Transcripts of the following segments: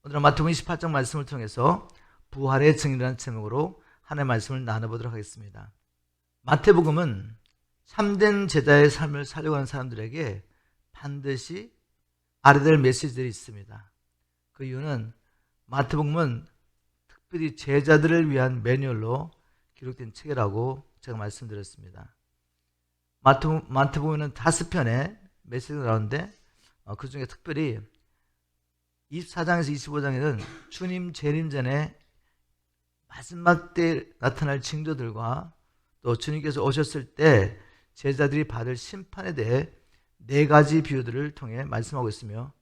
오늘은 마태복음 28장 말씀을 통해서 부활의 증인이라는 제목으로 하나의 말씀을 나눠보도록 하겠습니다. 마태복음은 참된 제자의 삶을 살려고 하는 사람들에게 반드시 알아야 될 메시지들이 있습니다. 그 이유는 마태복음은 특별히 제자들을 위한 매뉴얼로 기록된 책이라고 제가 말씀드렸습니다. 마태복음에는 5편의 메시지가 나오는데 그 중에 특별히 24장에서 25장에는 주님 재림 전에 마지막 때 나타날 징조들과 또 주님께서 오셨을 때 제자들이 받을 심판에 대해 4가지 비유들을 통해 말씀하고 있으며,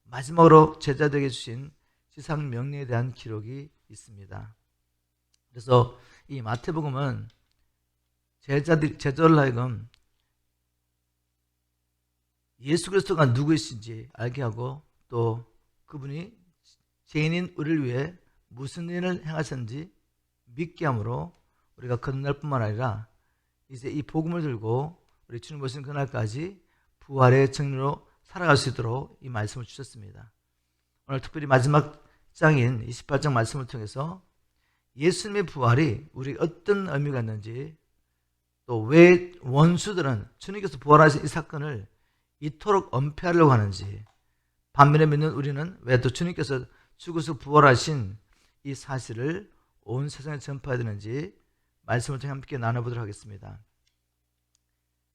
마지막으로 제자들에게 주신 지상 명령에 대한 기록이 있습니다. 그래서 이 마태복음은 제자들 하여금 예수 그리스도가 누구이신지 알게 하고, 또 그분이 죄인인 우리를 위해 무슨 일을 행하셨는지 믿게 함으로 우리가 거듭날 뿐만 아니라 이제 이 복음을 들고 우리 주님 오신 그날까지 부활의 증인으로 살아갈 수 있도록 이 말씀을 주셨습니다. 오늘 특별히 마지막 장인 28장 말씀을 통해서 예수님의 부활이 우리에게 어떤 의미가 있는지, 또 왜 원수들은 주님께서 부활하신 이 사건을 이토록 은폐하려고 하는지, 반면에 믿는 우리는 왜 또 주님께서 죽어서 부활하신 이 사실을 온 세상에 전파해야 되는지 말씀을 통해 함께 나눠보도록 하겠습니다.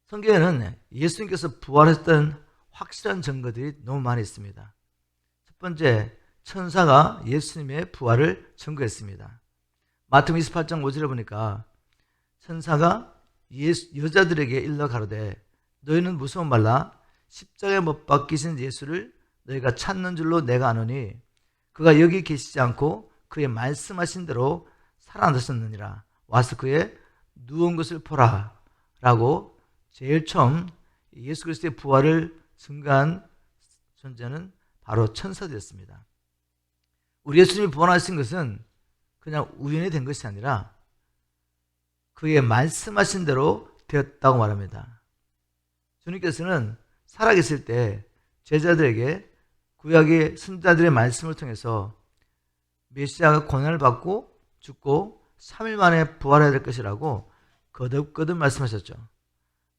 성경에는 예수님께서 부활했던 확실한 증거들이 너무 많이 있습니다. 첫 번째, 천사가 예수님의 부활을 증거했습니다. 마태복음 28장 5절에 보니까 천사가 여자들에게 일러 가로되 너희는 무서워 말라. 십자가에 못 박히신 예수를 너희가 찾는 줄로 내가 아노니 그가 여기 계시지 않고 그의 말씀하신 대로 살아나셨느니라. 와서 그의 누운 것을 보라 라고 제일 처음 예수 그리스도의 부활을 증거한 존재는 바로 천사들이었습니다. 우리 예수님이 부활하신 것은 그냥 우연히 된 것이 아니라 그의 말씀하신 대로 되었다고 말합니다. 주님께서는 살아계실 때 제자들에게 구약의 선지자들의 말씀을 통해서 메시아가 고난을 받고 죽고 3일 만에 부활해야 될 것이라고 거듭거듭 말씀하셨죠.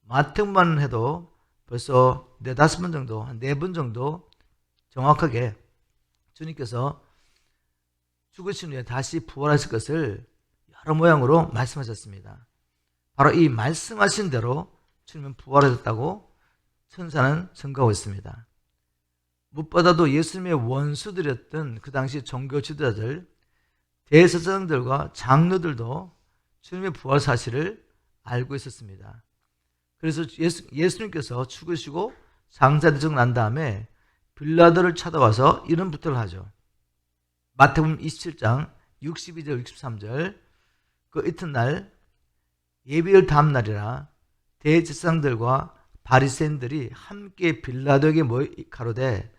마태복음만 해도 벌써 4-5번 정도, 한 4번 정도 정확하게 주님께서 죽으신 후에 다시 부활하실 것을 여러 모양으로 말씀하셨습니다. 바로 이 말씀하신 대로 주님은 부활하셨다고 천사는 증거하고 있습니다. 무엇보다도 예수님의 원수들이었던 그 당시 종교 지도자들, 대제사장들과 장로들도 주님의 부활 사실을 알고 있었습니다. 그래서 예수님께서 죽으시고 장사되시고 난 다음에 빌라도를 찾아와서 이런 부탁을 하죠. 마태복음 27장 62절 63절, 그 이튿날 예비일 다음 날이라 대제사장들과 바리새인들이 함께 빌라도에게 모여 가로되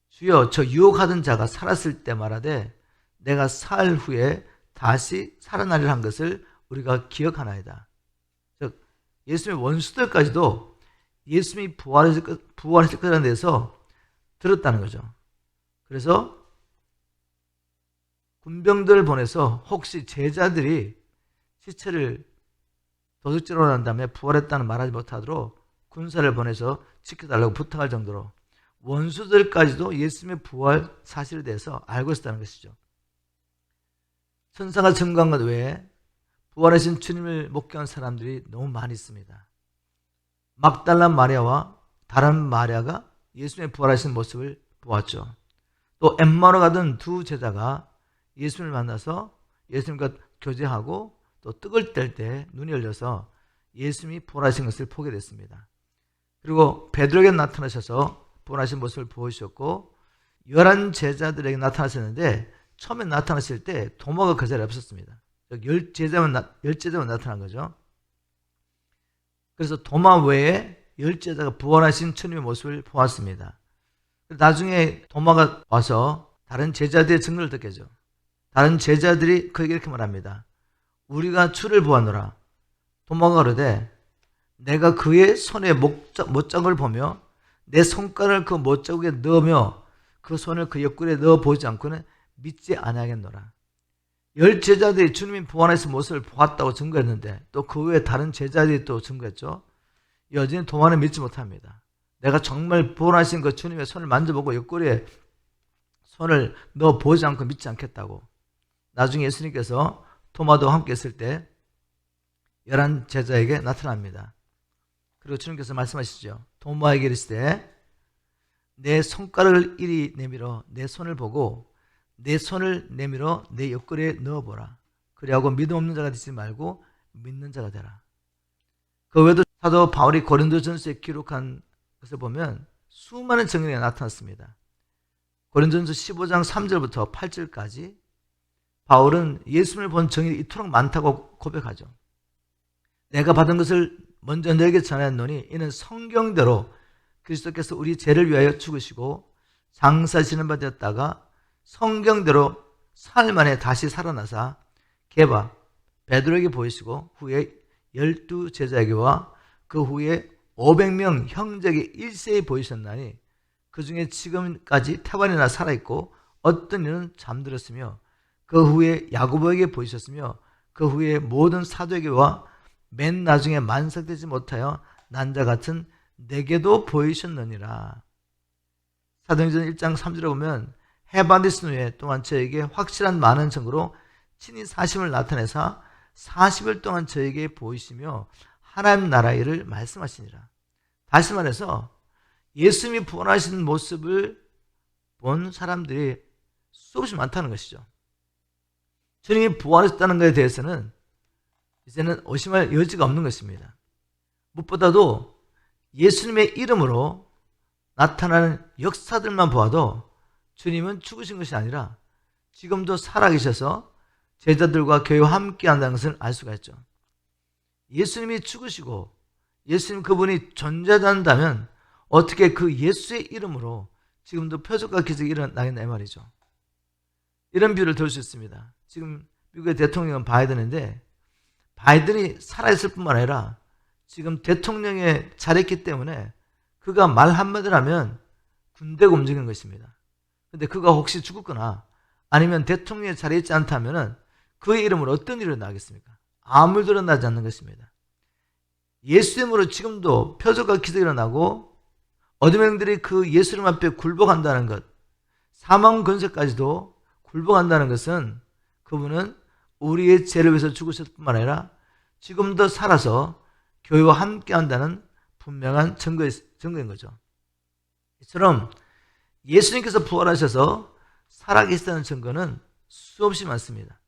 주여 저 유혹하던 자가 살았을 때 말하되 내가 사흘 후에 다시 살아나리라 한 것을 우리가 기억하나이다. 즉 예수님의 원수들까지도 예수님이 부활했을 것에 대해서 들었다는 거죠. 그래서 군병들을 보내서 혹시 제자들이 시체를 도둑질하고 난 다음에 부활했다는 말하지 못하도록 군사를 보내서 지켜달라고 부탁할 정도로 원수들까지도 예수님의 부활 사실에 대해서 알고 있었다는 것이죠. 천사가 증거한 것 외에 부활하신 주님을 목격한 사람들이 너무 많이 있습니다. 막달라 마리아와 다른 마리아가 예수님의 부활하신 모습을 보았죠. 또 엠마오로 가던 2 제자가 예수님을 만나서 예수님과 교제하고 또 떡을 뗄 때 눈이 열려서 예수님이 부활하신 것을 보게 됐습니다. 그리고 베드로에게 나타나셔서 부활하신 모습을 보여주셨고 11 제자들에게 나타나셨는데 처음에 나타나실 때 도마가 그 자리에 없었습니다. 10제자만 나타난 거죠. 그래서 도마 외에 10제자가 부활하신 주님의 모습을 보았습니다. 나중에 도마가 와서 다른 제자들의 증거를 듣게죠. 다른 제자들이 그에게 이렇게 말합니다. 우리가 주를 보았노라. 도마가 그러되 내가 그의 손에 못자국을 보며 내 손가락을 그 못자국에 넣으며 그 손을 그 옆구리에 넣어보지 않고는 믿지 아니하겠노라. 10제자들이 주님이 부활하신 모습을 보았다고 증거했는데 또 그 외에 다른 제자들이 또 증거했죠. 여전히 도마는 믿지 못합니다. 내가 정말 부활하신 그 주님의 손을 만져보고 옆구리에 손을 넣어보지 않고 믿지 않겠다고. 나중에 예수님께서 도마도 함께 있을 때 11제자에게 나타납니다. 그리고 주님께서 말씀하시죠. 도마에게 이르시되 내 손가락을 이리 내밀어 내 손을 보고 내 손을 내밀어 내 옆구리에 넣어보라. 그리하고 믿음 없는 자가 되지 말고 믿는 자가 되라. 그 외에도 사도 바울이 고린도전서에 기록한 것을 보면 수많은 증인이 나타났습니다. 고린도전서 15장 3절부터 8절까지 바울은 예수님을 본 증인이 이토록 많다고 고백하죠. 내가 받은 것을 먼저 너에게 전하였노니 이는 성경대로 그리스도께서 우리 죄를 위하여 죽으시고 장사하시는 바 되었다가 성경대로 사흘 만에 다시 살아나사 게바 베드로에게 보이시고 후에 12제자에게와 그 후에 500명 형제에게 일제히 보이셨나니 그 중에 지금까지 태반이나 살아있고 어떤 이는 잠들었으며 그 후에 야고보에게 보이셨으며 그 후에 모든 사도에게와 맨 나중에 만삭되지 못하여 난자 같은 내게도 보이셨느니라. 사도행전 1장 3절에 보면 헤바디스 후에 또한 저에게 확실한 많은 증거로 친히 사심을 나타내사 40일 동안 저에게 보이시며 하나님 나라 일을 말씀하시니라. 다시 말해서 예수님이 부활하신 모습을 본 사람들이 수없이 많다는 것이죠. 주님이 부활하셨다는 것에 대해서는 이제는 의심할 여지가 없는 것입니다. 무엇보다도 예수님의 이름으로 나타나는 역사들만 보아도 주님은 죽으신 것이 아니라 지금도 살아계셔서 제자들과 교회와 함께 한다는 것을 알 수가 있죠. 예수님이 죽으시고 예수님 그분이 존재한다면 어떻게 그 예수의 이름으로 지금도 표적과 기적이 일어나겠나 이 말이죠. 이런 비유를 들 수 있습니다. 지금 미국의 대통령은 바이든인데 바이든이 살아있을 뿐만 아니라 지금 대통령에 잘했기 때문에 그가 말 한마디를 하면 군대가 움직이는 것입니다. 그런데 그가 혹시 죽었거나 아니면 대통령에 잘했지 않다면 그의 이름으로 어떤 일이 나겠습니까? 아무 일도 일어나지 않는 것입니다. 예수 이름으로 지금도 표적과 기적이 일어나고 어둠의 영들이 그 예수 이름 앞에 굴복한다는 것, 사망 권세까지도 굴복한다는 것은 그분은 우리의 죄를 위해서 죽으셨을 뿐만 아니라 지금도 살아서 교회와 함께 한다는 분명한 증거인 거죠. 이처럼 예수님께서 부활하셔서 살아계시다는 증거는 수없이 많습니다.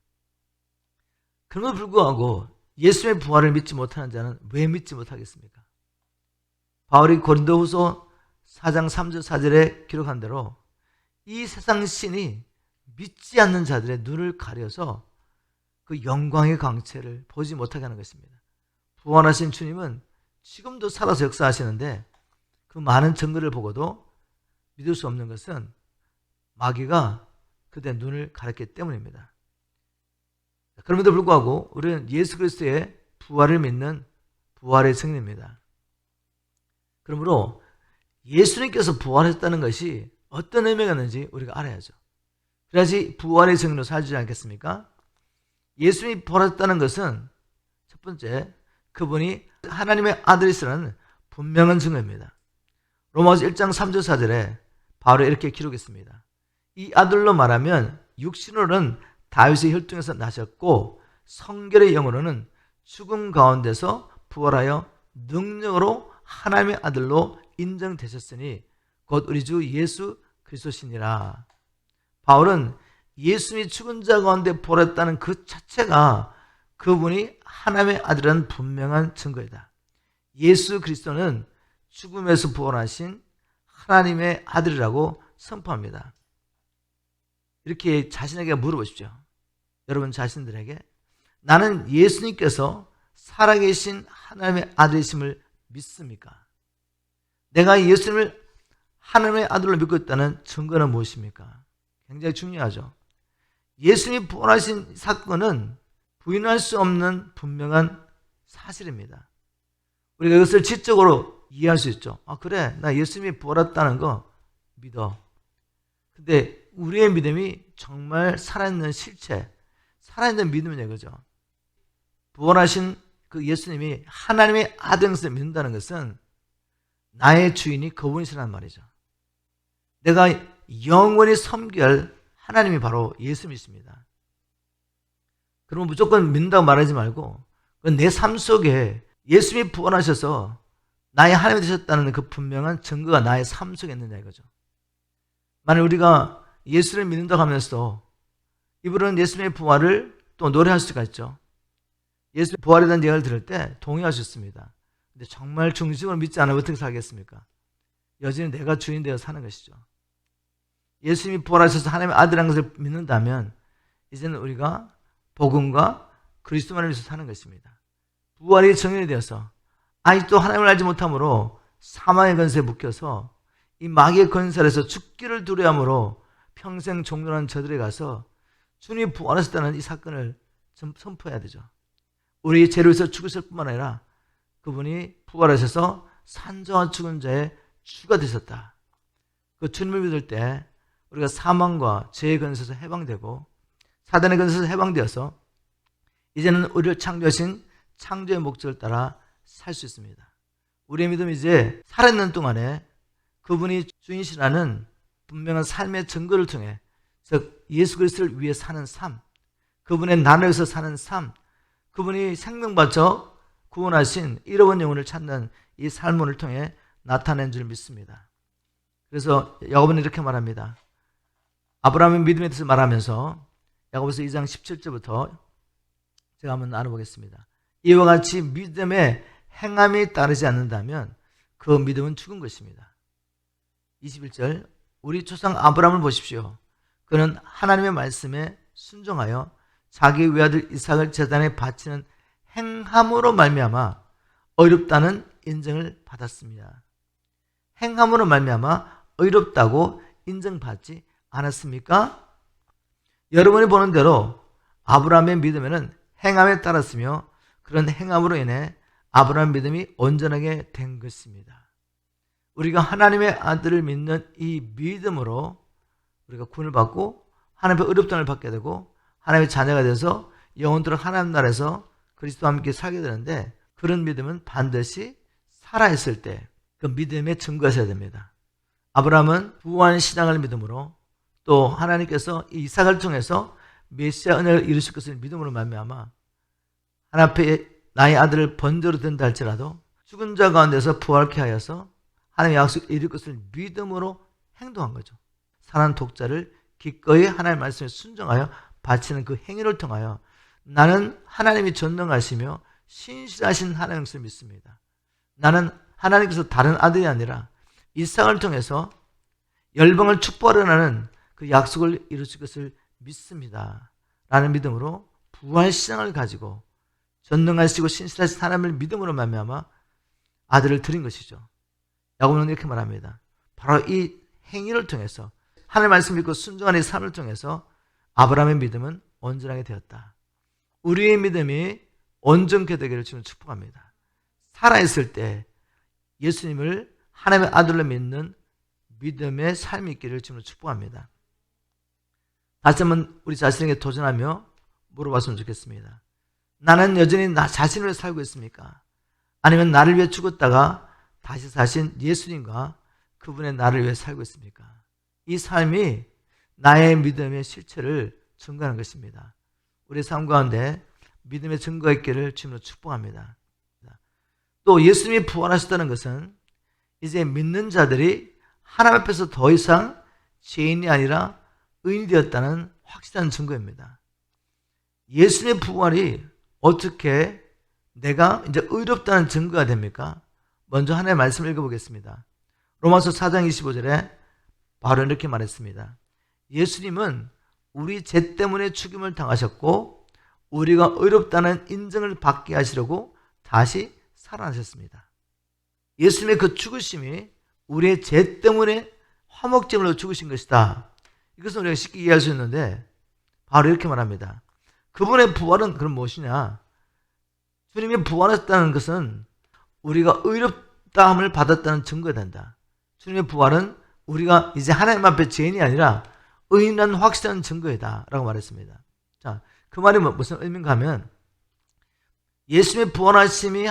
그럼에도 불구하고 예수님의 부활을 믿지 못하는 자는 왜 믿지 못하겠습니까? 바울이 고린도후서 4장 3절 4절에 기록한 대로 이 세상 신이 믿지 않는 자들의 눈을 가려서 그 영광의 광채를 보지 못하게 하는 것입니다. 부활하신 주님은 지금도 살아서 역사하시는데 그 많은 증거를 보고도 믿을 수 없는 것은 마귀가 그들의 눈을 가렸기 때문입니다. 그럼에도 불구하고 우리는 예수 그리스도의 부활을 믿는 부활의 증인입니다. 그러므로 예수님께서 부활했다는 것이 어떤 의미가 있는지 우리가 알아야죠. 그래야지 부활의 증인으로 살지 않겠습니까? 예수님이 부활했다는 것은 첫 번째, 그분이 하나님의 아들이시라는 분명한 증거입니다. 로마서 1장 3절 4절에 바로 이렇게 기록했습니다. 이 아들로 말하면 육신으로는 다윗의 혈통에서 나셨고 성결의 영으로는 죽음 가운데서 부활하여 능력으로 하나님의 아들로 인정되셨으니 곧 우리 주 예수 그리스도시니라. 바울은 예수님이 죽은 자 가운데 부활했다는 그 자체가 그분이 하나님의 아들이라는 분명한 증거이다. 예수 그리스도는 죽음에서 부활하신 하나님의 아들이라고 선포합니다. 이렇게 자신에게 물어보십시오. 여러분 자신들에게 나는 예수님께서 살아계신 하나님의 아들이심을 믿습니까? 내가 예수님을 하나님의 아들로 믿고 있다는 증거는 무엇입니까? 굉장히 중요하죠. 예수님이 부활하신 사건은 부인할 수 없는 분명한 사실입니다. 우리가 이것을 지적으로 이해할 수 있죠. 아 그래, 나 예수님이 부활했다는 거 믿어. 근데 우리의 믿음이 정말 살아있는 실체, 살아있는 믿음이냐 이거죠. 부활하신 그 예수님이 하나님의 아들인 것을 믿는다는 것은 나의 주인이 그분이시란 말이죠. 내가 영원히 섬겨야 할 하나님이 바로 예수님이십니다. 그러면 무조건 믿는다고 말하지 말고 내 삶 속에 예수님이 부활하셔서 나의 하나님이 되셨다는 그 분명한 증거가 나의 삶 속에 있느냐 이거죠. 만약 우리가 예수를 믿는다고 하면서 이분은 예수님의 부활을 또 노래할 수가 있죠. 예수의 부활에 대한 얘기를 들을 때 동의하셨습니다. 근데 정말 중심으로 믿지 않으면 어떻게 살겠습니까? 여전히 내가 주인 되어 사는 것이죠. 예수님이 부활하셔서 하나님의 아들이라는 것을 믿는다면 이제는 우리가 복음과 그리스도만을 위해서 사는 것입니다. 부활이 정연이 되어서 아직도 하나님을 알지 못함으로 사망의 권세에 묶여서 이 마귀의 권세에서 죽기를 두려움으로 평생 종존하는 저들에 가서 주님이 부활하셨다는 이 사건을 선포해야 되죠. 우리 죄로 위해서 죽으실 뿐만 아니라 그분이 부활하셔서 산자와 죽은 자의 주가 되셨다. 그 주님을 믿을 때 우리가 사망과 죄의 권세에서 해방되고 사단의 권세에서 해방되어서 이제는 우리를 창조하신 창조의 목적을 따라 살 수 있습니다. 우리의 믿음이 이제 살아있는 동안에 그분이 주인이시라는 분명한 삶의 증거를 통해 즉 예수 그리스도를 위해 사는 삶, 그분의 나를 위해서 사는 삶, 그분이 생명 바쳐 구원하신 잃어버린 영혼을 찾는 이 삶을 통해 나타낸 줄 믿습니다. 그래서 야고보는 이렇게 말합니다. 아브라함의 믿음에 대해서 말하면서 야고보서 2장 17절부터 제가 한번 나눠보겠습니다. 이와 같이 믿음에 행함이 따르지 않는다면 그 믿음은 죽은 것입니다. 21절 우리 조상 아브라함을 보십시오. 그는 하나님의 말씀에 순종하여 자기 외아들 이삭을 제단에 바치는 행함으로 말미암아 의롭다는 인정을 받았습니다. 행함으로 말미암아 의롭다고 인정받지 않았습니까? 여러분이 보는 대로 아브라함의 믿음에는 행함에 따랐으며 그런 행함으로 인해 아브라함 믿음이 온전하게 된 것입니다. 우리가 하나님의 아들을 믿는 이 믿음으로 우리가 구원을 받고 하나님의 의롭다를 받게 되고 하나님의 자녀가 돼서 영원토록 하나님 나라에서 그리스도와 함께 살게 되는데 그런 믿음은 반드시 살아있을 때 그 믿음의 증거가 있어야 됩니다. 아브라함은 부활 신앙을 믿음으로 또 하나님께서 이삭을 통해서 메시아 은혜를 이루실 것을 믿음으로 말미암아 하나님 앞에 나의 아들을 번제로 든다 할지라도 죽은 자 가운데서 부활케 하여서 하나님의 약속을 이룰 것을 믿음으로 행동한 거죠. 사는 독자를 기꺼이 하나님의 말씀에 순종하여 바치는 그 행위를 통하여 나는 하나님이 전능하시며 신실하신 하나님을 믿습니다. 나는 하나님께서 다른 아들이 아니라 이삭을 통해서 열방을 축복하려는 그 약속을 이루실 것을 믿습니다. 라는 믿음으로 부활신앙을 가지고 전능하시고 신실하신 하나님을 믿음으로 말미암아 아들을 드린 것이죠. 야고보는 이렇게 말합니다. 바로 이 행위를 통해서 하나님의 말씀을 믿고 순종하는 이 삶을 통해서 아브라함의 믿음은 온전하게 되었다. 우리의 믿음이 온전케 되기를 주는 축복합니다. 살아있을 때 예수님을 하나님의 아들로 믿는 믿음의 삶이 있기를 주는 축복합니다. 다시 한번 우리 자신에게 도전하며 물어봤으면 좋겠습니다. 나는 여전히 나 자신을 위해 살고 있습니까? 아니면 나를 위해 죽었다가 다시 사신 예수님과 그분의 나를 위해 살고 있습니까? 이 삶이 나의 믿음의 실체를 증거하는 것입니다. 우리 삶 가운데 믿음의 증거가 있기를 주님으로 축복합니다. 또 예수님이 부활하셨다는 것은 이제 믿는 자들이 하나님 앞에서 더 이상 죄인이 아니라 의인이 되었다는 확실한 증거입니다. 예수님의 부활이 어떻게 내가 이제 의롭다는 증거가 됩니까? 먼저 하나님의 말씀을 읽어보겠습니다. 로마서 4장 25절에 바로 이렇게 말했습니다. 예수님은 우리 죄 때문에 죽임을 당하셨고 우리가 의롭다는 인정을 받게 하시려고 다시 살아나셨습니다. 예수님의 그 죽으심이 우리의 죄 때문에 화목제물로 죽으신 것이다. 이것은 우리가 쉽게 이해할 수 있는데 바로 이렇게 말합니다. 그분의 부활은 그럼 무엇이냐? 주님이 부활했다는 것은 우리가 의롭다함을 받았다는 증거가 된다. 주님의 부활은 우리가 이제 하나님 앞에 죄인이 아니라 의인이라는 확실한 증거이다 라고 말했습니다. 자, 그 말이 무슨 의미인가 하면 예수님의 부활하심이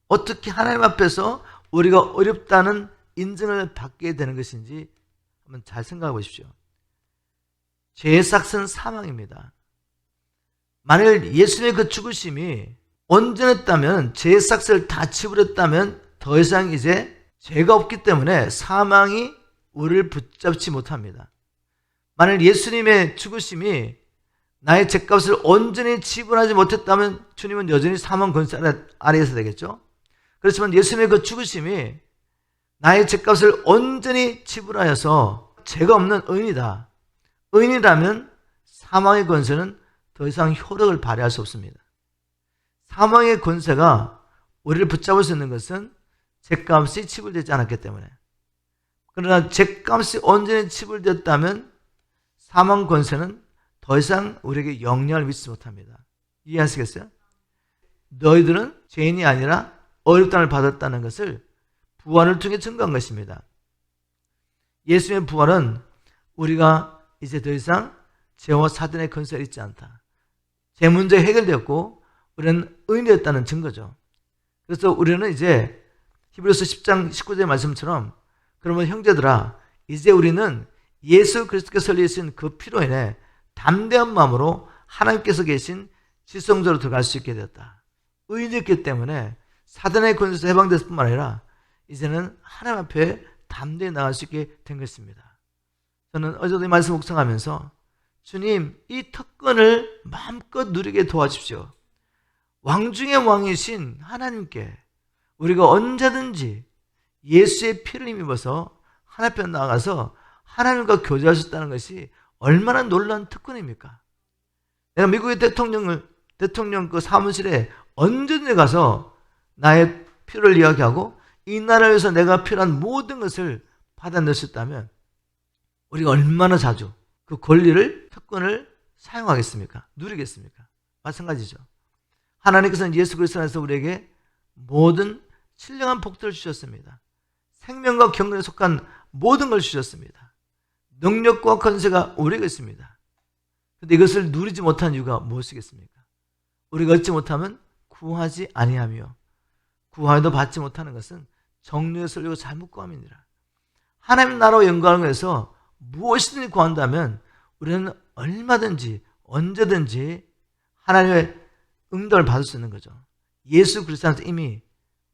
어떻게 하나님 앞에서 우리가 어렵다는 인정을 받게 되는 것인지 한번 잘 생각해 보십시오. 죄의 삭은 사망입니다. 만일 예수님의 그 죽으심이 온전했다면, 죄의 삭을 다 치부렸다면 더 이상 이제 죄가 없기 때문에 사망이 우리를 붙잡지 못합니다. 만일 예수님의 죽으심이 나의 죄값을 온전히 지불하지 못했다면 주님은 여전히 사망 권세 아래에서 되겠죠. 그렇지만 예수님의 그 죽으심이 나의 죄값을 온전히 지불하여서 죄가 없는 의인이다. 의인이라면 사망의 권세는 더 이상 효력을 발휘할 수 없습니다. 사망의 권세가 우리를 붙잡을 수 있는 것은 죄값이 치불되지 않았기 때문에. 그러나 죄값이 온전히 치불되었다면 사망 권세는 더 이상 우리에게 영향을 미치지 못합니다. 이해하시겠어요? 너희들은 죄인이 아니라 어렵다를 받았다는 것을 부활을 통해 증거한 것입니다. 예수님의 부활은 우리가 이제 더 이상 죄와 사단의 권세가 있지 않다. 죄 문제 해결되었고 우리는 의인되었다는 증거죠. 그래서 우리는 이제 히브리서 10장 19절 말씀처럼 그러면 형제들아 이제 우리는 예수 그리스도께서 흘리신 그 피로 인해 담대한 마음으로 하나님께서 계신 지성소로 들어갈 수 있게 되었다. 의인이었기 때문에 사단의 권세에서 해방됐을 뿐만 아니라 이제는 하나님 앞에 담대히 나갈 수 있게 된 것입니다. 저는 어제도 이 말씀 묵상하면서 주님 이 특권을 마음껏 누리게 도와주십시오. 왕 중의 왕이신 하나님께 우리가 언제든지 예수의 피를 힘입어서 하나님 앞에 나가서 하나님과 교제할 수 있다는 것이 얼마나 놀라운 특권입니까? 내가 미국의 대통령 그 사무실에 언제든지 가서 나의 필요를 이야기하고 이 나라를 위해서 내가 필요한 모든 것을 받아낼 수 있다면 우리가 얼마나 자주 그 권리를, 특권을 사용하겠습니까? 누리겠습니까? 마찬가지죠. 하나님께서는 예수 그리스도 안에서 우리에게 모든 신령한 복들을 주셨습니다. 생명과 경건에 속한 모든 걸 주셨습니다. 능력과 권세가 우리에게 있습니다. 그런데 이것을 누리지 못한 이유가 무엇이겠습니까? 우리가 얻지 못하면 구하지 아니하며 구하여도 받지 못하는 것은 정죄에 쏠리고 잘못 구함이니라. 하나님 나라와 영광을 위해서 무엇이든지 구한다면 우리는 얼마든지 언제든지 하나님의 응답을 받을 수 있는 거죠. 예수 그리스도한테 이미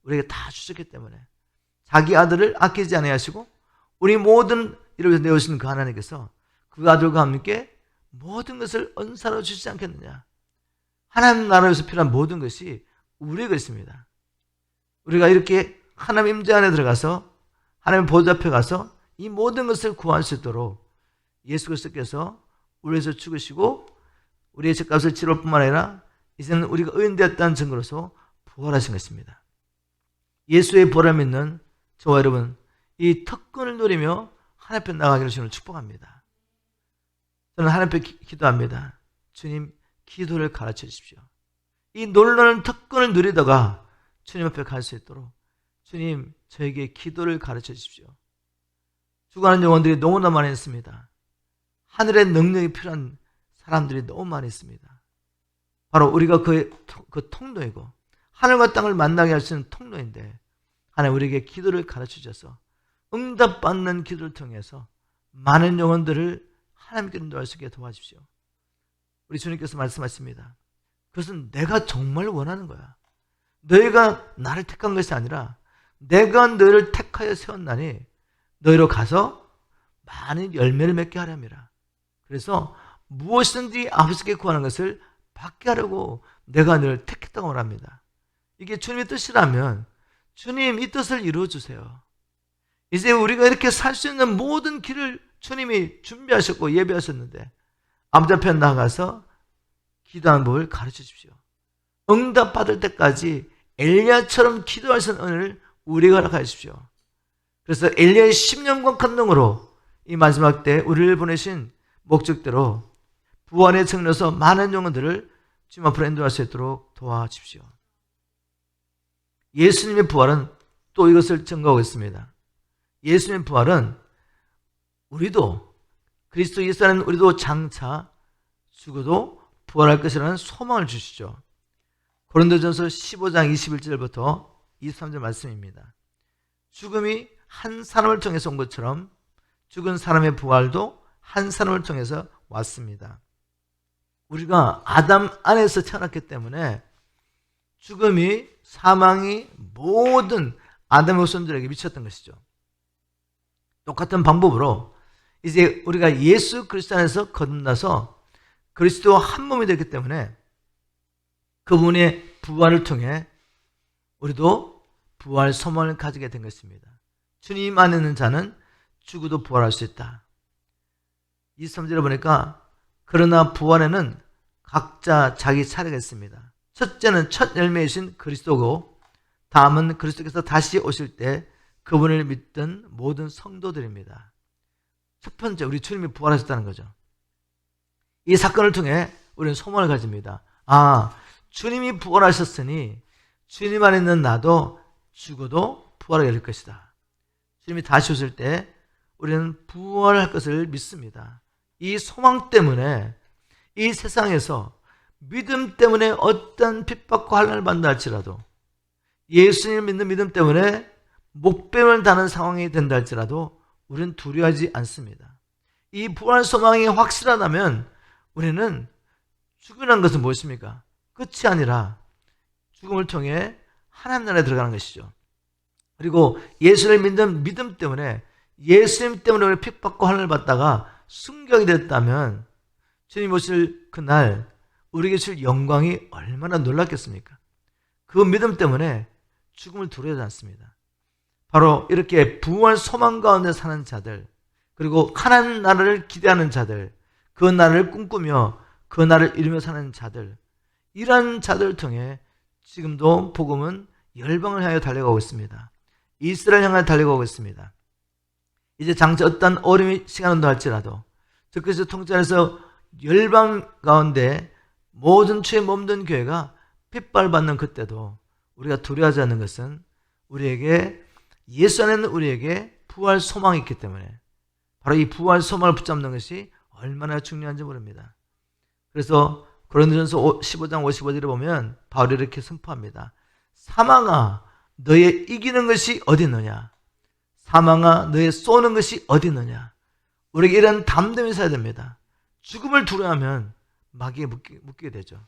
우리에게 다 주셨기 때문에 자기 아들을 아끼지 아니하시고 우리 모든 이를 위해서 내오신 그 하나님께서 그 아들과 함께 모든 것을 언사로 주시지 않겠느냐. 하나님 나라에서 필요한 모든 것이 우리에게 있습니다. 우리가 이렇게 하나님 임재 안에 들어가서 하나님 보좌 앞에 가서 이 모든 것을 구할 수 있도록 예수 그리스도께서 우리에서 죽으시고 우리의 죄값을 치를 뿐만 아니라 이제는 우리가 의인되었다는 증거로서 부활하신 것입니다. 예수의 부활을 믿는 저와 여러분 이 특권을 누리며 하나님 앞에 나가기를 주님을 축복합니다. 저는 하나님 앞에 기도합니다. 주님 기도를 가르쳐 주십시오. 이 놀라운 특권을 누리다가 주님 앞에 갈 수 있도록 주님 저에게 기도를 가르쳐 주십시오. 죽어가는 영혼들이 너무나 많이 있습니다. 하늘의 능력이 필요한 사람들이 너무 많이 있습니다. 바로 우리가 그 통로이고 하늘과 땅을 만나게 할 수 있는 통로인데 하나님 우리에게 기도를 가르쳐 주셔서 응답받는 기도를 통해서 많은 영혼들을 하나님께 인도할 수 있게 도와주십시오. 우리 주님께서 말씀하십니다. 그것은 내가 정말 원하는 거야. 너희가 나를 택한 것이 아니라 내가 너희를 택하여 세웠나니 너희로 가서 많은 열매를 맺게 하렵니다. 그래서 무엇이든지 아버지께 구하는 것을 받게 하려고 내가 너를 택했다고 말합니다. 이게 주님의 뜻이라면 주님 이 뜻을 이루어주세요. 이제 우리가 이렇게 살 수 있는 모든 길을 주님이 준비하셨고 예배하셨는데 아버지 앞에 나가서 기도하는 법을 가르쳐 주십시오. 응답받을 때까지 엘리야처럼 기도할 수 있는 은혜를 우리가 허락하여 주십시오. 그래서 엘리야의 10년간 간능으로 이 마지막 때 우리를 보내신 목적대로 부활의 증거로서 많은 영혼들을 주님 앞으로 인도할 수 있도록 도와주십시오. 예수님의 부활은 또 이것을 증거하고 있습니다. 예수님의 부활은 우리도 그리스도 예수 안에 있는 우리도 장차 죽어도 부활할 것이라는 소망을 주시죠. 고린도전서 15장 21절부터 23절 말씀입니다. 죽음이 한 사람을 통해서 온 것처럼 죽은 사람의 부활도 한 사람을 통해서 왔습니다. 우리가 아담 안에서 태어났기 때문에 죽음이, 사망이 모든 아담의 후손들에게 미쳤던 것이죠. 똑같은 방법으로 이제 우리가 예수 그리스도 안에서 거듭나서 그리스도와 한 몸이 되기 때문에 그분의 부활을 통해 우리도 부활 소망을 가지게 된 것입니다. 주님 안에 있는 자는 죽어도 부활할 수 있다. 23절에 보니까 그러나 부활에는 각자 자기 차례가 있습니다. 첫째는 첫 열매이신 그리스도고, 다음은 그리스도께서 다시 오실 때 그분을 믿던 모든 성도들입니다. 첫 번째, 우리 주님이 부활하셨다는 거죠. 이 사건을 통해 우리는 소망을 가집니다. 주님이 부활하셨으니 주님 안에 있는 나도 죽어도 부활하게 될 것이다. 주님이 다시 오실 때 우리는 부활할 것을 믿습니다. 이 소망 때문에 이 세상에서 믿음 때문에 어떤 핍박과 환난을 받는다 할지라도, 예수님을 믿는 믿음 때문에 목숨을 다는 상황이 된다 할지라도 우리는 두려워하지 않습니다. 이 부활 소망이 확실하다면 우리는 죽으라는 것은 무엇입니까? 끝이 아니라 죽음을 통해 하나님 나라에 들어가는 것이죠. 그리고 예수를 믿는 믿음 때문에, 예수님 때문에 우리 핍박과 환난을 받다가 순교하게 됐다면 주님 오실 그날 우리에게 줄 영광이 얼마나 놀랍겠습니까? 그 믿음 때문에 죽음을 두려워하지 않습니다. 바로 이렇게 부활 소망 가운데 사는 자들, 그리고 하나님 나라를 기대하는 자들, 그 나라를 꿈꾸며 그 나라를 이루며 사는 자들, 이런 자들을 통해 지금도 복음은 열방을 향해 달려가고 있습니다. 이스라엘 향해 달려가고 있습니다. 이제 장차 어떤 어려움이 시간 온다 할지라도, 즉 그리스도 통치하에서 열방 가운데 모든 죄에 몸든 교회가 핍박받는 그때도 우리가 두려워하지 않는 것은 우리에게, 예수 안에 있는 우리에게 부활 소망이 있기 때문에, 바로 이 부활 소망을 붙잡는 것이 얼마나 중요한지 모릅니다. 그래서 고린도전서 15장 55절에 보면 바울이 이렇게 선포합니다. 사망아, 너의 이기는 것이 어디 있느냐? 사망아, 너의 쏘는 것이 어디 있느냐? 우리에게 이런 담대함이 있어야 됩니다. 죽음을 두려워하면 마귀에 묶이게 되죠.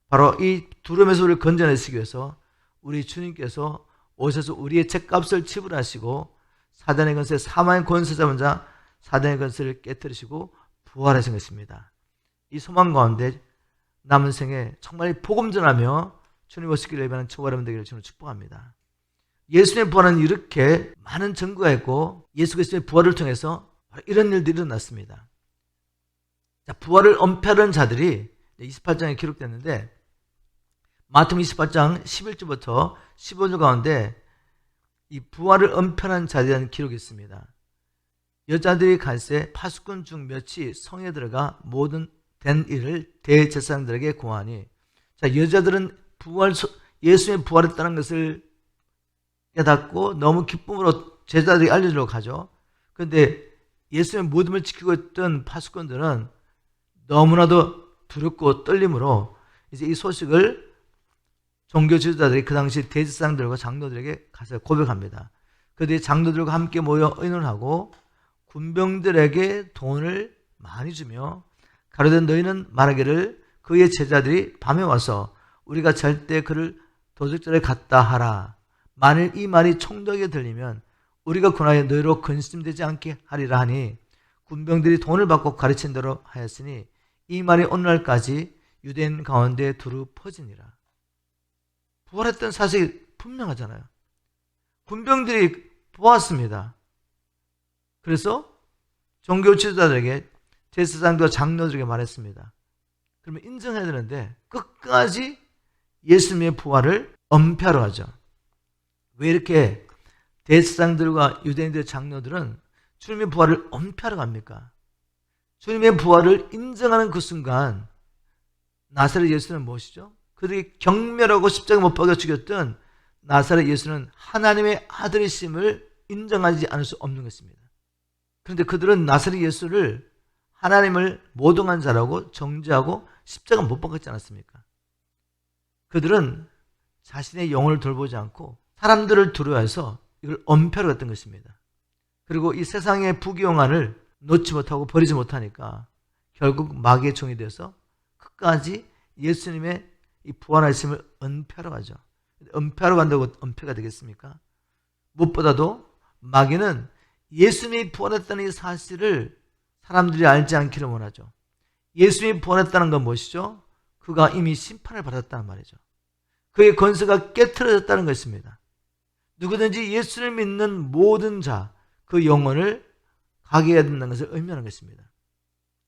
바로 이 두려움에서 우리를 건져내시기 위해서 우리 주님께서 오셔서 우리의 죄값을 지불하시고 사단의 권세, 사망의 권세 잡은 자 사단의 권세를 깨뜨리시고 부활하신 것입니다. 이 소망 가운데 남은 생에 정말 복음 전하며 주님 오시기를 예배하는 저와 여러분 되기를 주님으로 축복합니다. 예수님의 부활은 이렇게 많은 증거가 있고 예수 그리스도의 부활을 통해서 이런 일들이 일어났습니다. 자, 부활을 엄폐하는 자들이 28장에 기록됐는데, 마태복음 28장 11절부터 15절 가운데 이 부활을 엄폐하는 자들에 대한 기록이 있습니다. 여자들이 갈새 파수꾼 중 몇이 성에 들어가 모든 된 일을 대제사장들에게 고하니, 자, 여자들은 예수님의 부활했다는 것을 깨닫고 너무 기쁨으로 제자들이 알려주려고 하죠. 그런데 예수님의 모둠을 지키고 있던 파수꾼들은 너무나도 두렵고 떨림으로 이제 이 소식을 종교 지도자들이 그 당시 대제사장들과 장로들에게 가서 고백합니다. 그들이 장로들과 함께 모여 의논하고 군병들에게 돈을 많이 주며 가로되 너희는 말하기를 그의 제자들이 밤에 와서 우리가 잘 때 그를 도적질에 갔다 하라. 만일 이 말이 총독에게 들리면 우리가 군하에 너희로 근심되지 않게 하리라 하니, 군병들이 돈을 받고 가르친 대로 하였으니 이 말이 오늘날까지 유대인 가운데 두루 퍼지니라. 부활했던 사실이 분명하잖아요. 군병들이 보았습니다. 그래서 종교 지도자들에게, 제사장과 장로들에게 말했습니다. 그러면 인정해야 되는데 끝까지 예수님의 부활을 엄폐하러 하죠. 왜 이렇게 대제사장들과 유대인들의 장로들은 주님의 부활을 엄폐하러 갑니까? 주님의 부활을 인정하는 그 순간 나사렛 예수는 무엇이죠? 그들이 경멸하고 십자가 못 박아 죽였던 나사렛 예수는 하나님의 아들이심을 인정하지 않을 수 없는 것입니다. 그런데 그들은 나사렛 예수를 하나님을 모독한 자라고 정죄하고 십자가 못 박았지 않았습니까? 그들은 자신의 영혼을 돌보지 않고 사람들을 두려워해서 이걸 엄폐하러 갔던 것입니다. 그리고 이 세상의 부귀영화를 놓지 못하고 버리지 못하니까 결국 마귀의 종이 되어서 끝까지 예수님의 이 부활하심을 은폐하러 가죠. 은폐하러 간다고 은폐가 되겠습니까? 무엇보다도 마귀는 예수님이 부활했다는 이 사실을 사람들이 알지 않기를 원하죠. 예수님이 부활했다는 건 무엇이죠? 그가 이미 심판을 받았다는 말이죠. 그의 권세가 깨트려졌다는 것입니다. 누구든지 예수를 믿는 모든 자, 그 영혼을 가게 해야 된다는 것을 의미하는 것입니다.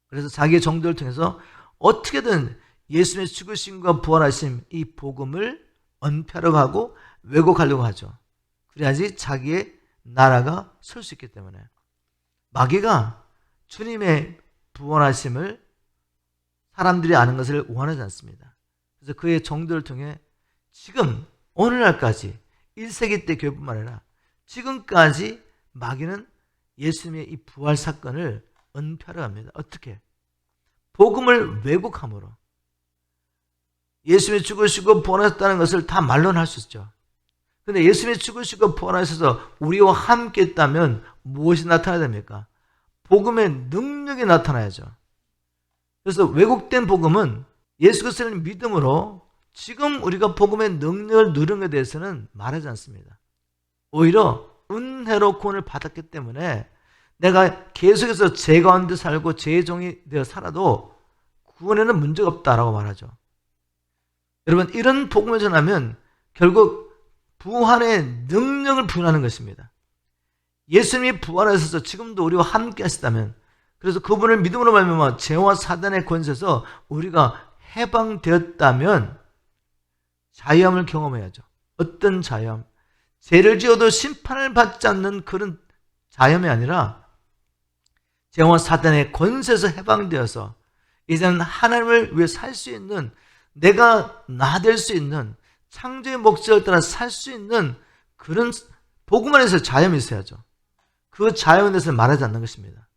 그래서 자기의 정도를 통해서 어떻게든 예수님의 죽으심과 부활하심 이 복음을 은폐하려고 하고 왜곡하려고 하죠. 그래야지 자기의 나라가 설 수 있기 때문에. 마귀가 주님의 부활하심을 사람들이 아는 것을 원하지 않습니다. 그래서 그의 정도를 통해 지금 오늘날까지 1세기 때 교회뿐만 아니라 지금까지 마귀는 예수님의 이 부활 사건을 은폐하려 합니다. 어떻게? 복음을 왜곡함으로. 예수님이 죽으시고 부활하셨다는 것을 다 말로는 할 수 있죠. 그런데 예수님이 죽으시고 부활하셔서 우리와 함께 있다면 무엇이 나타나야 됩니까? 복음의 능력이 나타나야죠. 그래서 왜곡된 복음은 예수 그리스도를 믿음으로 지금 우리가 복음의 능력을 누리는 것에 대해서는 말하지 않습니다. 오히려 은혜로 구원을 받았기 때문에 내가 계속해서 죄 가운데 살고 죄의 종이 되어 살아도 구원에는 문제가 없다라고 말하죠. 여러분, 이런 복음을 전하면 결국 부활의 능력을 부인하는 것입니다. 예수님이 부활하셔서 지금도 우리와 함께 하시다면, 그래서 그분을 믿음으로 말미암아 죄와 사단의 권세에서 우리가 해방되었다면 자유함을 경험해야죠. 어떤 자유함? 죄를 지어도 심판을 받지 않는 그런 자유함이 아니라 죄와 사단의 권세에서 해방되어서 이제는 하나님을 위해 살 수 있는, 내가 나 될 수 있는, 창조의 목적을 따라 살 수 있는 그런 복음 안에서 자유함이 있어야죠. 그 자유에 대해서 말하지 않는 것입니다.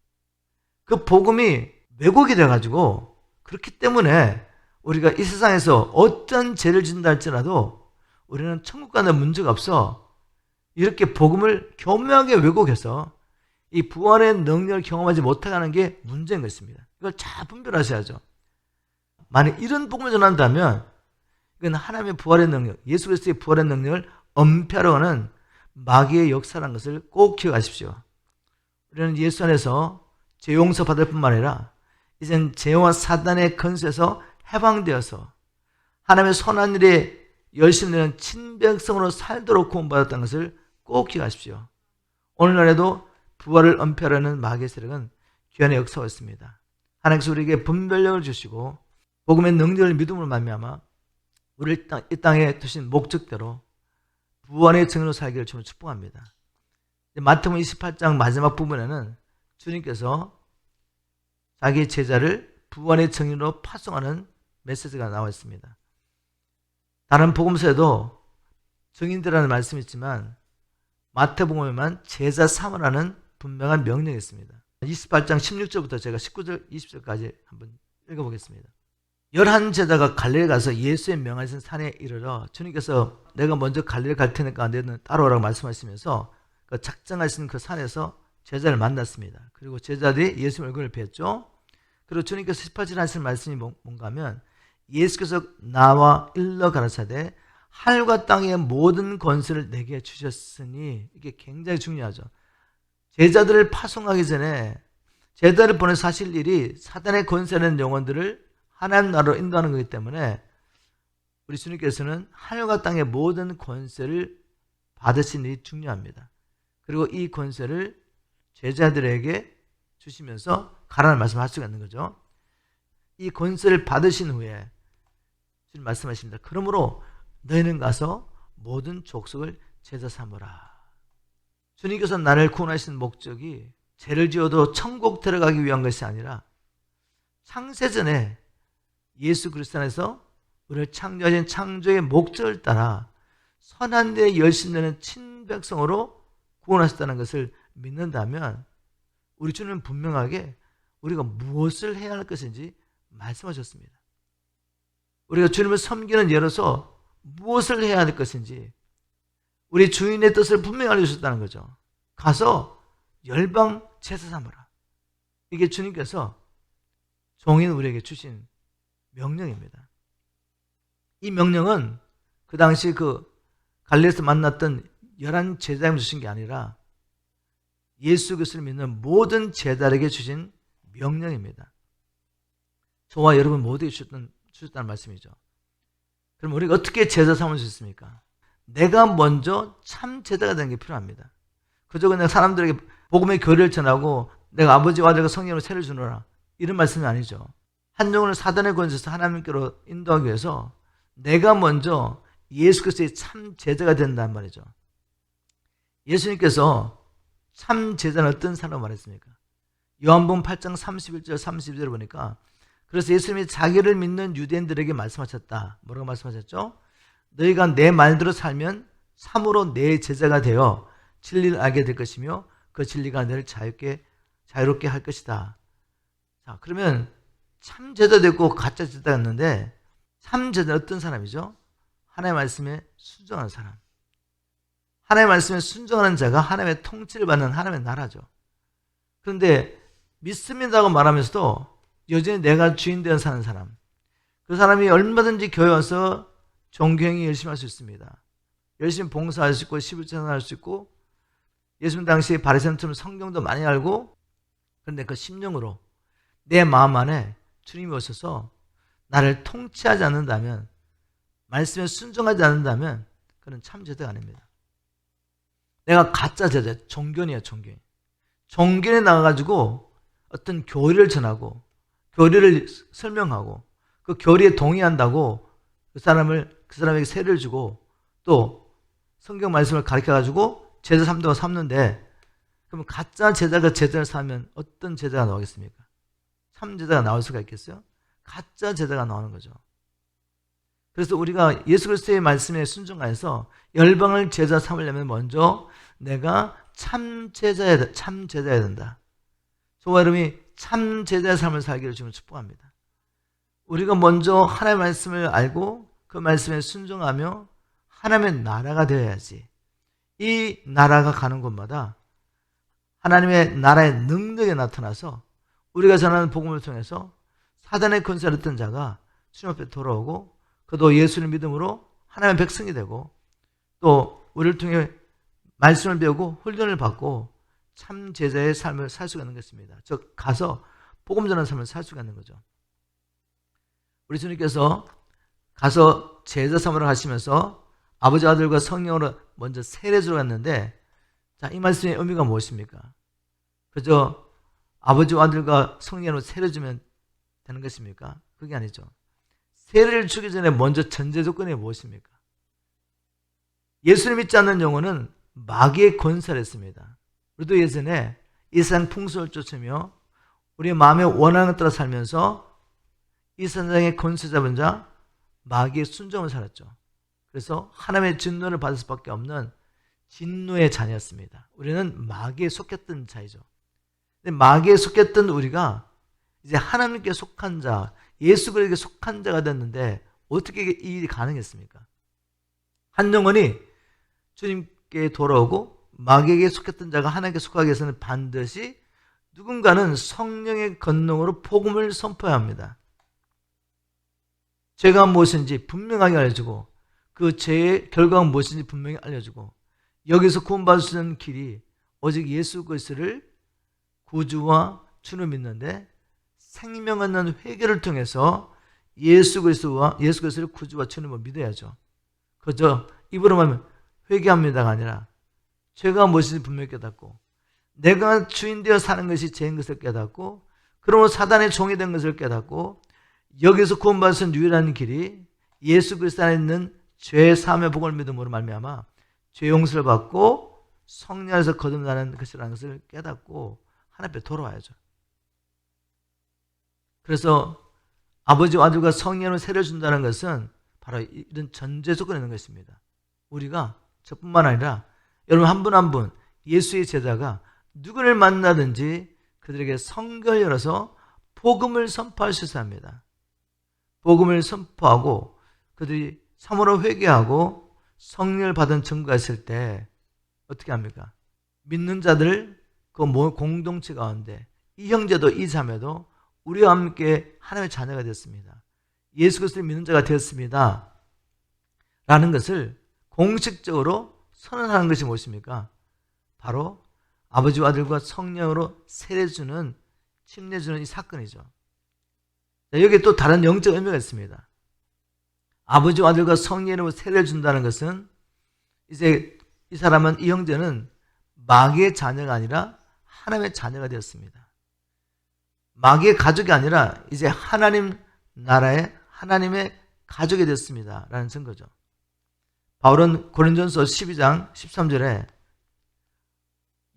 그 복음이 왜곡이 돼가지고, 그렇기 때문에 우리가 이 세상에서 어떤 죄를 짓는다 할지라도 우리는 천국 가는 문제가 없어. 이렇게 복음을 교묘하게 왜곡해서 이 부활의 능력을 경험하지 못하게 하는 게 문제인 것입니다. 이걸 잘 분별하셔야죠. 만약 이런 복음을 전한다면 이건 하나님의 부활의 능력, 예수 그리스도의 부활의 능력을 은폐하려 하는 마귀의 역사라는 것을 꼭 기억하십시오. 우리는 예수 안에서 죄 용서 받을 뿐만 아니라 이젠 죄와 사단의 권세에서 해방되어서 하나님의 선한 일에 열심히 내는 친백성으로 살도록 구원받았다는 것을 꼭 기억하십시오. 오늘날에도 부활을 은폐하려는 마귀의 세력은 귀환의 역사가 있습니다. 하나님께서 우리에게 분별력을 주시고 복음의 능력을 믿음으로 말미암아 우리를 이 땅에 두신 목적대로 부활의 증인으로 살기를 주님을 축복합니다. 마태복음 28장 마지막 부분에는 주님께서 자기 제자를 부활의 증인으로 파송하는 메시지가 나와 있습니다. 다른 복음서에도 증인들이라는 말씀이 있지만 마태복음에만 제자 삼으라는 분명한 명령이 있습니다. 28장 16절부터 제가 19절, 20절까지 한번 읽어보겠습니다. 11제자가 갈릴리 가서 예수의 명하신 산에 이르러 주님께서 내가 먼저 갈릴리 갈 테니까 너희는 따라오라고 말씀하시면서 그 작정하신 그 산에서 제자를 만났습니다. 그리고 제자들이 예수님 얼굴을 뵀죠. 그리고 주님께서 18절에 하신 말씀이 뭔가 하면 예수께서 나와 일러 가라사대 하늘과 땅의 모든 권세를 내게 주셨으니, 이게 굉장히 중요하죠. 제자들을 파송하기 전에 제자를 보내서 하실 일이 사단의 권세는 영혼들을 하나님 나라로 인도하는 거기 때문에 우리 주님께서는 하늘과 땅의 모든 권세를 받으신 일이 중요합니다. 그리고 이 권세를 제자들에게 주시면서 가라는 말씀을 할 수가 있는 거죠. 이 권세를 받으신 후에 주님 말씀하십니다. 그러므로 너희는 가서 모든 족속을 제자 삼으라. 주님께서 나를 구원하신 목적이 죄를 지어도 천국 들어가기 위한 것이 아니라 창세전에 예수 그리스도 안에서 우리를 창조하신 창조의 목적을 따라 선한 데에 열심히 내는 친백성으로 구원하셨다는 것을 믿는다면 우리 주님은 분명하게 우리가 무엇을 해야 할 것인지 말씀하셨습니다. 우리가 주님을 섬기는 예로서 무엇을 해야 할 것인지 우리 주인의 뜻을 분명히 알려주셨다는 거죠. 가서 열방 제사 삼으라. 이게 주님께서 종인 우리에게 주신 명령입니다. 이 명령은 그 당시 갈릴리에서 만났던 11 제자에게 주신 게 아니라 예수 그리스도를 믿는 모든 제자에게 주신 명령입니다. 저와 여러분 모두에게 주셨다는 말씀이죠. 그럼 우리가 어떻게 제자 삼을 수 있습니까? 내가 먼저 참 제자가 되는 게 필요합니다. 그저 그냥 사람들에게 복음의 교리를 전하고 내가 아버지와 아들과 성령으로 세를 주노라 이런 말씀이 아니죠. 한 영혼을 사단의 권세에서 하나님께로 인도하기 위해서 내가 먼저 예수 그리스도의 참 제자가 된다는 말이죠. 예수님께서 참 제자는 어떤 사람을 말했습니까? 요한복음 8장 31절 32절을 보니까 그래서 예수님이 자기를 믿는 유대인들에게 말씀하셨다. 뭐라고 말씀하셨죠? 너희가 내 말대로 살면 참으로 내 제자가 되어 진리를 알게 될 것이며 그 진리가 너를 자유롭게 할 것이다. 자, 그러면 참 제자 됐고 가짜 제자였는데 참 제자는 어떤 사람이죠? 하나님의 말씀에 순종하는 사람. 하나님의 말씀에 순종하는 자가 하나님의 통치를 받는 하나님의 나라죠. 그런데 믿습니다고 말하면서도 여전히 내가 주인 되어 사는 사람, 그 사람이 얼마든지 교회 와서 종교행위 열심히 할 수 있습니다. 열심히 봉사할 수 있고 11조 할 수 있고 예수님 당시에 바리새인처럼 성경도 많이 알고, 그런데 그 심령으로 내 마음 안에 주님이 오셔서 나를 통치하지 않는다면, 말씀에 순종하지 않는다면 그는 참 제자가 아닙니다. 내가 가짜 제자, 종견이에요. 종견에 나가가지고 어떤 교리를 전하고 교리를 설명하고 그 교리에 동의한다고 그 사람에게 세를 주고 또 성경 말씀을 가르쳐가지고 제자 삼도가 삼는데, 그러면 가짜 제자가 제자를 삼으면 어떤 제자가 나오겠습니까? 참 제자가 나올 수가 있겠어요? 가짜 제자가 나오는 거죠. 그래서 우리가 예수 그리스도의 말씀에 순종하여서 열방을 제자 삼으려면 먼저 내가 참 제자야 된다. 저와 여러분이 참 제자의 삶을 살기를 주님을 축복합니다. 우리가 먼저 하나님의 말씀을 알고 그 말씀에 순종하며 하나님의 나라가 되어야지. 이 나라가 가는 곳마다 하나님의 나라의 능력이 나타나서 우리가 전하는 복음을 통해서 사단의 권세를 얻던 자가 주님 앞에 돌아오고 그도 예수를 믿음으로 하나님의 백성이 되고 또 우리를 통해 말씀을 배우고 훈련을 받고 참 제자의 삶을 살 수가 있는 것입니다. 즉 가서 복음 전하는 삶을 살 수가 있는 거죠. 우리 주님께서 가서 제자 삼으러 가시면서 아버지 아들과 성령으로 먼저 세례 주러 갔는데, 자, 이 말씀의 의미가 무엇입니까? 그저 아버지와 아들과 성령으로 세례 주면 되는 것입니까? 그게 아니죠. 세례를 주기 전에 먼저 전제 조건이 무엇입니까? 예수를 믿지 않는 영혼은 마귀의 권세를 했습니다. 우리도 예전에 이 세상 풍속을 쫓으며 우리의 마음에 원하는 것 따라 살면서 이 세상의 권세 잡은 자 마귀의 순종을 살았죠. 그래서 하나님의 진노를 받을 수밖에 없는 진노의 자녀였습니다. 우리는 마귀에 속했던 자이죠. 근데 마귀에 속했던 우리가 이제 하나님께 속한 자, 예수 그리스도에게 속한 자가 됐는데 어떻게 이 일이 가능했습니까? 한 영혼이 주님께 돌아오고 마귀에게 속했던 자가 하나님께 속하기 위해서는 반드시 누군가는 성령의 권능으로 복음을 선포해야 합니다. 죄가 무엇인지 분명하게 알려주고 그 죄의 결과가 무엇인지 분명히 알려주고 여기서 구원받을 수 있는 길이 오직 예수 그리스도를 구주와 주로 믿는데 생명 얻는 회개를 통해서 예수 그리스도를 구주와 주님으로 믿어야죠. 그저 입으로만 회개합니다가 아니라 죄가 무엇인지 분명히 깨닫고 내가 주인 되어 사는 것이 죄인 것을 깨닫고 그러므로 사단의 종이 된 것을 깨닫고 여기서 구원받을 수 있는 유일한 길이 예수 그리스도 안에 있는 죄 사함의 복음을 믿음으로 말미암아 죄 용서를 받고 성령 안에서 거듭나는 것이라는 것을 깨닫고 하나님 앞에 돌아와야죠. 그래서 아버지와 아들과 성령으로 세례를 준다는 것은 바로 이런 전제 조건이 있는 것입니다. 우리가 저뿐만 아니라 여러분 한 분 한 분 예수의 제자가 누구를 만나든지 그들에게 성경을 열어서 복음을 선포할 수 있어야 합니다. 복음을 선포하고 그들이 참으로 회개하고 성령을 받은 증거가 있을 때 어떻게 합니까? 믿는 자들 그 공동체 가운데 이 형제도 이 자매도 우리와 함께 하나님의 자녀가 되었습니다. 예수 그리스도를 믿는 자가 되었습니다. 라는 것을 공식적으로 선언하는 것이 무엇입니까? 바로 아버지와 아들과 성령으로 세례주는 침례주는 이 사건이죠. 여기에 또 다른 영적 의미가 있습니다. 아버지와 아들과 성령으로 세례를 준다는 것은 이제 이 사람은 이 형제는 마귀의 자녀가 아니라 하나님의 자녀가 되었습니다. 마귀의 가족이 아니라 이제 하나님 나라의 하나님의 가족이 됐습니다. 라는 증거죠. 바울은 고린도전서 12장 13절에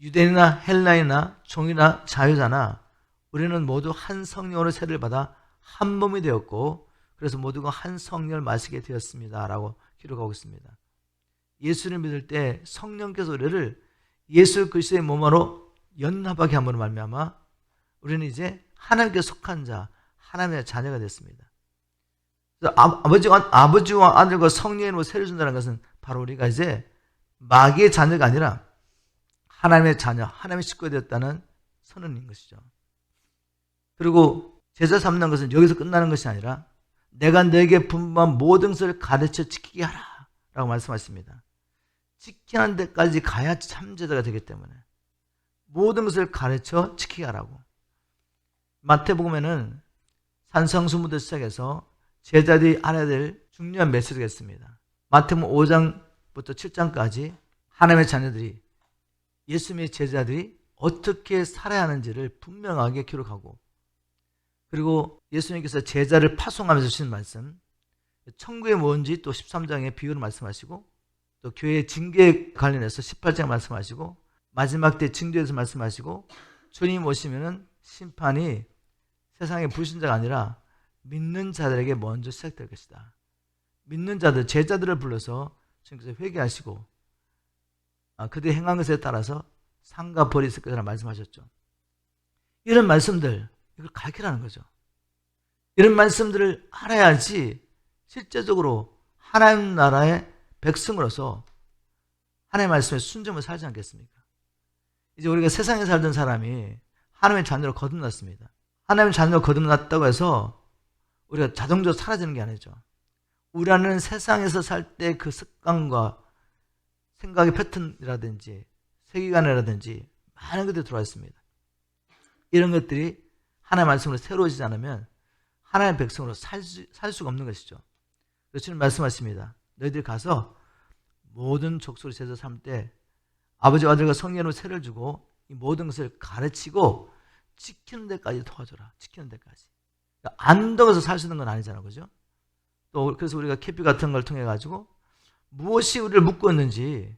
유대인이나 헬라인이나 종이나 자유자나 우리는 모두 한 성령으로 세례를 받아 한 몸이 되었고 그래서 모두가 한 성령을 마시게 되었습니다. 라고 기록하고 있습니다. 예수를 믿을 때 성령께서 우리를 예수 그리스도의 몸으로 연합하게 함으로 말미암아 우리는 이제 하나님께 속한 자, 하나님의 자녀가 됐습니다. 아버지와 아들과 성령의 이름으로 세례를 준다는 것은 바로 우리가 이제 마귀의 자녀가 아니라 하나님의 자녀, 하나님의 식구가 되었다는 선언인 것이죠. 그리고 제자 삼는 것은 여기서 끝나는 것이 아니라 내가 너에게 분부한 모든 것을 가르쳐 지키게 하라 라고 말씀하십니다. 지키는 데까지 가야 참제자가 되기 때문에 모든 것을 가르쳐 지키게 하라고. 마태복음에는 산성수무부터 시작해서 제자들이 알아야 될 중요한 메시지가 있습니다. 마태복음 5장부터 7장까지 하나님의 자녀들이 예수님의 제자들이 어떻게 살아야 하는지를 분명하게 기록하고 그리고 예수님께서 제자를 파송하면서 주신 말씀 천국이 뭔지 또 13장의 비유를 말씀하시고 또 교회의 징계에 관련해서 18장 말씀하시고 마지막 때 징계에서 말씀하시고 주님 오시면은 심판이 세상의 불신자가 아니라 믿는 자들에게 먼저 시작될 것이다. 믿는 자들, 제자들을 불러서 주님께서 회개하시고 그들이 행한 것에 따라서 상과 벌이 있을 것이라고 말씀하셨죠. 이런 말씀들, 이걸 가르치라는 거죠. 이런 말씀들을 알아야지 실제적으로 하나님 나라의 백성으로서 하나님의 말씀에 순종을 살지 않겠습니까? 이제 우리가 세상에 살던 사람이 하나님의 자녀로 거듭났습니다. 하나님의 자녀로 거듭났다고 해서 우리가 자동적으로 사라지는 게 아니죠. 우리 안에는 세상에서 살 때 그 습관과 생각의 패턴이라든지 세계관이라든지 많은 것들이 들어와 있습니다. 이런 것들이 하나님의 말씀으로 새로워지지 않으면 하나님의 백성으로 살 수가 없는 것이죠. 그래서 주님 말씀하십니다. 너희들 가서 모든 족속을 제자 삼을 때 아버지와 아들과 성령으로 세례를 주고 이 모든 것을 가르치고 지키는 데까지 도와줘라. 지키는 데까지. 그러니까 안덕어서 살 수 있는 건 아니잖아요. 그죠? 또 그래서 우리가 캐피 같은 걸 통해 가지고 무엇이 우리를 묶고 있는지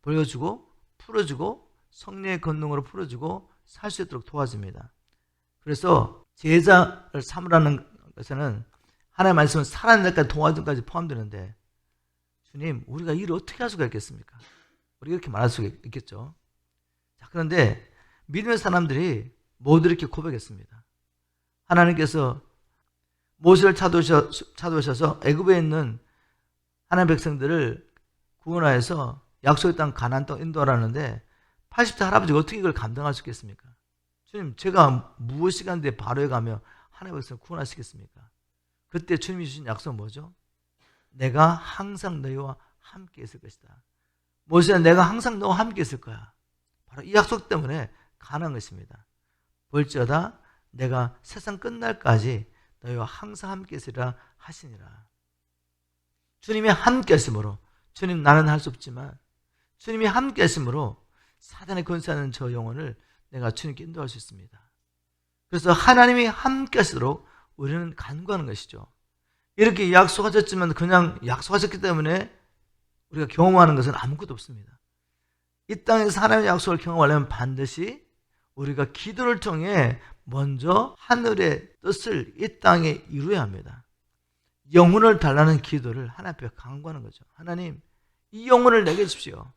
보여주고 풀어주고 성령의 권능으로 풀어주고 살 수 있도록 도와줍니다. 그래서 제자를 삼으라는 것에는 하나님의 말씀을 살아내는 데까지 도와주는 데까지 포함되는데 주님 우리가 일을 어떻게 할 수가 있겠습니까? 우리가 이렇게 말할 수가 있겠죠. 자, 그런데 믿음의 사람들이 모두 이렇게 고백했습니다. 하나님께서 모세를 찾아오셔서 애굽에 있는 하나님의 백성들을 구원하여서 약속의 땅 가나안 땅 인도하라는데 80대 할아버지가 어떻게 이걸 감당할 수 있겠습니까? 주님 제가 무엇이간데 바로에 가며 하나님의 백성을 구원하시겠습니까? 그때 주님이 주신 약속은 뭐죠? 내가 항상 너희와 함께 있을 것이다. 모세야 내가 항상 너와 함께 있을 거야. 바로 이 약속 때문에 가능한 것입니다. 볼지어다 내가 세상 끝날까지 너희와 항상 함께 있으리라 하시니라. 주님이 함께 하심으로 주님 나는 할 수 없지만 주님이 함께 하심으로 사단의 권세하는 저 영혼을 내가 주님께 인도할 수 있습니다. 그래서 하나님이 함께 하시도록 우리는 간구하는 것이죠. 이렇게 약속하셨지만 그냥 약속하셨기 때문에 우리가 경험하는 것은 아무것도 없습니다. 이 땅에서 하나님의 약속을 경험하려면 반드시 우리가 기도를 통해 먼저 하늘의 뜻을 이 땅에 이루어야 합니다. 영혼을 달라는 기도를 하나님 앞에 간구하는 거죠. 하나님, 이 영혼을 내게 주십시오.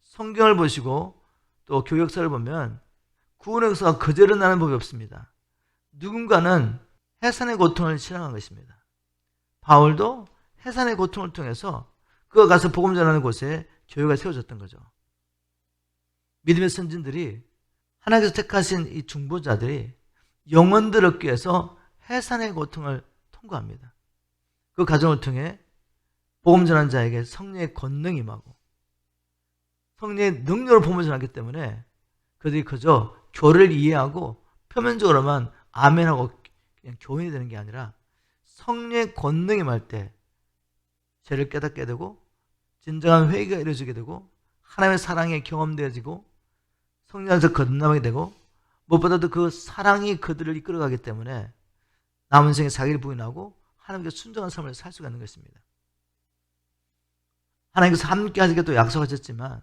성경을 보시고 또 교역서를 보면 구원의 역사가 그대로 나는 법이 없습니다. 누군가는 해산의 고통을 지나간 것입니다. 바울도 해산의 고통을 통해서 그가 가서 복음 전하는 곳에 교회가 세워졌던 거죠. 믿음의 선진들이 하나님께서 택하신 이 중보자들이 영혼들을 얻기 위해서 해산의 고통을 통과합니다. 그 과정을 통해 복음 전하는 자에게 성령의 권능이 임하고 성령의 능력을 복음 전하기 때문에 그들이 그저 교를 이해하고 표면적으로만 아멘하고 그냥 교인이 되는 게 아니라 성령의 권능이 임할 때 죄를 깨닫게 되고 진정한 회개가 이루어지게 되고 하나님의 사랑이 경험되어지고 성령 안에서 거듭나게 되고 무엇보다도 그 사랑이 그들을 이끌어가기 때문에 남은 생에 자기를 부인하고 하나님께 순종한 삶을 살 수가 있는 것입니다. 하나님께서 함께 하시겠다고 약속하셨지만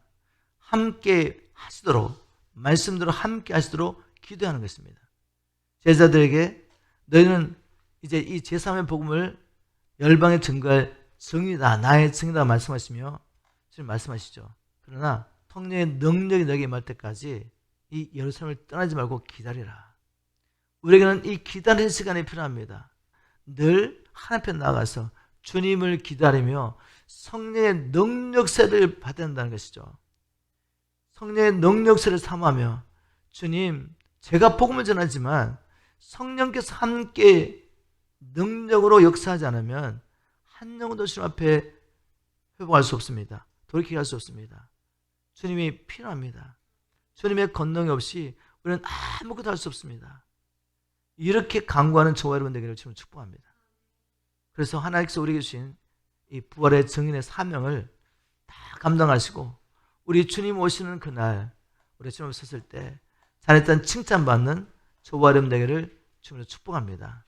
함께 하시도록 말씀대로 함께 하시도록 기도하는 것입니다. 제자들에게 너희는 이제 이 제3의 복음을 열방에 증거할 증이다, 나의 증이다 말씀하시며 지금 말씀하시죠. 그러나 성령의 능력이 너에게 임할 때까지 이 예루살렘을 떠나지 말고 기다리라. 우리에게는 이 기다리는 시간이 필요합니다. 늘 하나님 앞에 나가서 주님을 기다리며 성령의 능력세를 받아야 한다는 것이죠. 성령의 능력세를 사모하며 주님, 제가 복음을 전하지만 성령께서 함께 능력으로 역사하지 않으면 한 영혼도 주님 앞에 회복할 수 없습니다. 돌이키게 할 수 없습니다. 주님이 필요합니다. 주님의 권능이 없이 우리는 아무것도 할 수 없습니다. 이렇게 간구하는 저와 여러분 되기를 지금 축복합니다. 그래서 하나님께서 우리에게 주신 이 부활의 증인의 사명을 다 감당하시고 우리 주님 오시는 그날 우리 주님 앞에 섰을 때 잘했다는 칭찬받는 저와 여러분 되기를 주님으로 축복합니다.